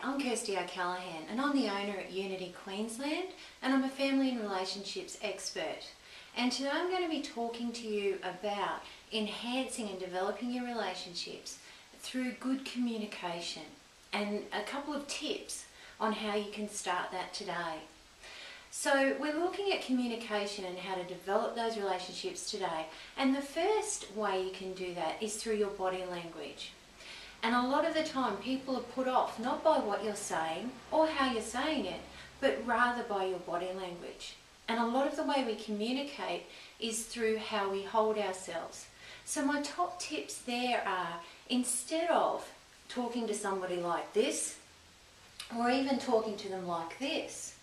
I'm Kirsty O'Callaghan and I'm the owner at Unity Queensland, and I'm a family and relationships expert. And today I'm going to be talking to you about enhancing and developing your relationships through good communication and a couple of tips on how you can start that today. So we're looking at communication and how to develop those relationships today, and the first way you can do that is through your body language. And a lot of the time people are put off not by what you're saying or how you're saying it, but rather by your body language. And a lot of the way we communicate is through how we hold ourselves. So my top tips there are, instead of talking to somebody like this, or even talking to them like this,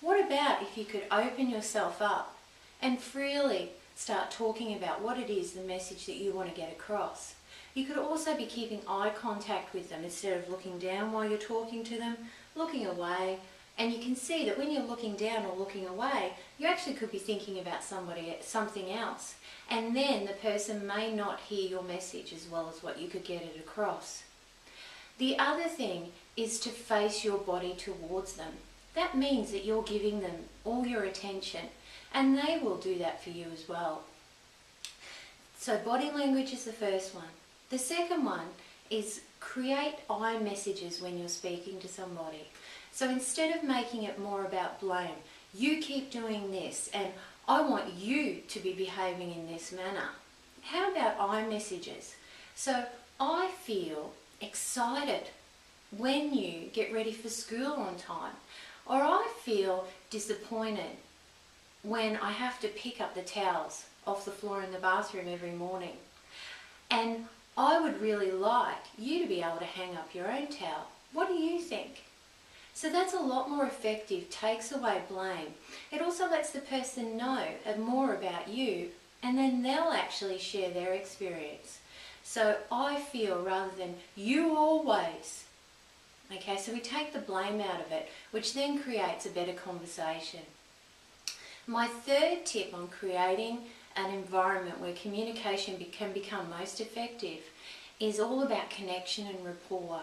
what about if you could open yourself up and freely start talking about what it is, the message that you want to get across? You could also be keeping eye contact with them instead of looking down while you're talking to them, looking away. And you can see that when you're looking down or looking away, you actually could be thinking about something else. And then the person may not hear your message as well as what you could get it across. The other thing is to face your body towards them. That means that you're giving them all your attention, and they will do that for you as well. So body language is the first one. The second one is create I messages when you're speaking to somebody. So instead of making it more about blame, you keep doing this and I want you to be behaving in this manner. How about I messages? So I feel excited when you get ready for school on time, or I feel disappointed when I have to pick up the towels off the floor in the bathroom every morning. And I would really like you to be able to hang up your own towel. What do you think? So that's a lot more effective, takes away blame. It also lets the person know more about you, and then they'll actually share their experience. So I feel rather than you always. Okay, so we take the blame out of it, which then creates a better conversation. My third tip on creating an environment where communication can become most effective is all about connection and rapport.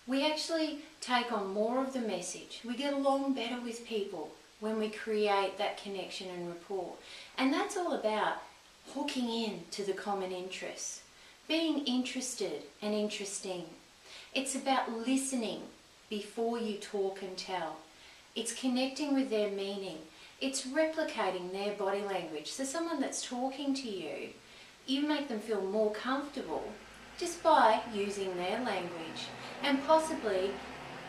We actually take on more of the message. We get along better with people when we create that connection and rapport. And that's all about hooking in to the common interests, being interested and interesting. It's about listening before you talk and tell. It's connecting with their meaning. It's replicating their body language. So someone that's talking to you, you make them feel more comfortable just by using their language and possibly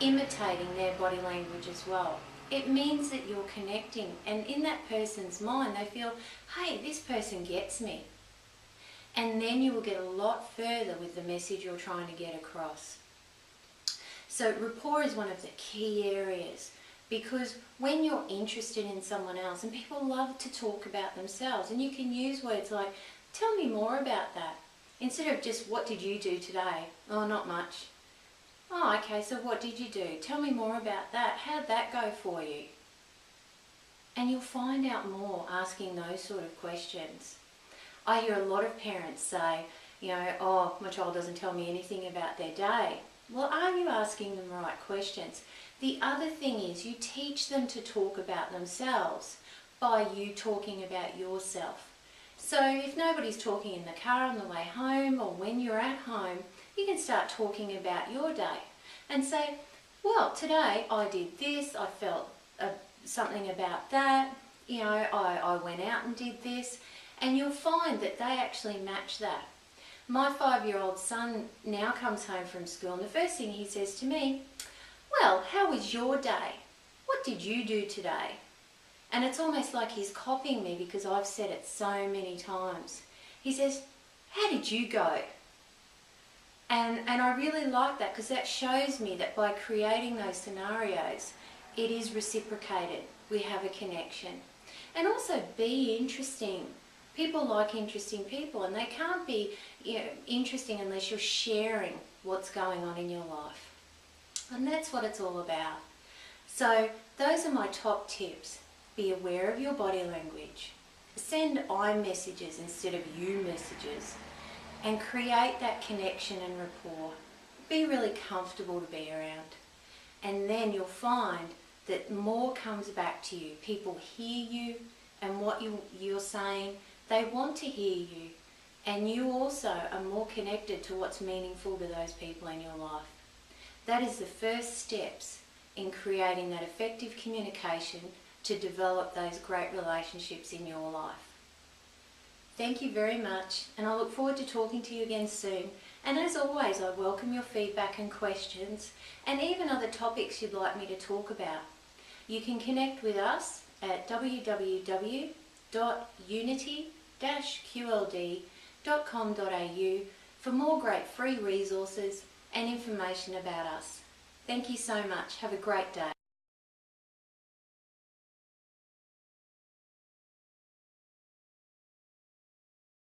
imitating their body language as well. It means that you're connecting, and in that person's mind they feel, hey, this person gets me. And then you will get a lot further with the message you're trying to get across. So rapport is one of the key areas, because when you're interested in someone else, and people love to talk about themselves, and you can use words like, tell me more about that, instead of just, what did you do today? Oh, not much. Oh, okay, so what did you do? Tell me more about that. How'd that go for you? And you'll find out more asking those sort of questions. I hear a lot of parents say, oh, my child doesn't tell me anything about their day. Well, are you asking them the right questions? The other thing is you teach them to talk about themselves by you talking about yourself. So if nobody's talking in the car on the way home, or when you're at home, you can start talking about your day and say, well, today I did this, I felt something about that, I went out and did this, and you'll find that they actually match that. My 5-year-old son now comes home from school, and the first thing he says to me, well, how was your day? What did you do today? And it's almost like he's copying me because I've said it so many times. He says, how did you go? And I really like that, because that shows me that by creating those scenarios, it is reciprocated. We have a connection. And also be interesting. People like interesting people, and they can't be interesting unless you're sharing what's going on in your life. And that's what it's all about. So those are my top tips. Be aware of your body language. Send I messages instead of you messages. And create that connection and rapport. Be really comfortable to be around. and then you'll find that more comes back to you. People hear you and what you're saying. They want to hear you, and you also are more connected to what's meaningful to those people in your life. That is the first steps in creating that effective communication to develop those great relationships in your life. Thank you very much, and I look forward to talking to you again soon. And as always, I welcome your feedback and questions, and even other topics you'd like me to talk about. You can connect with us at www.unity-qld.com.au for more great free resources and information about us. Thank you so much. Have a great day.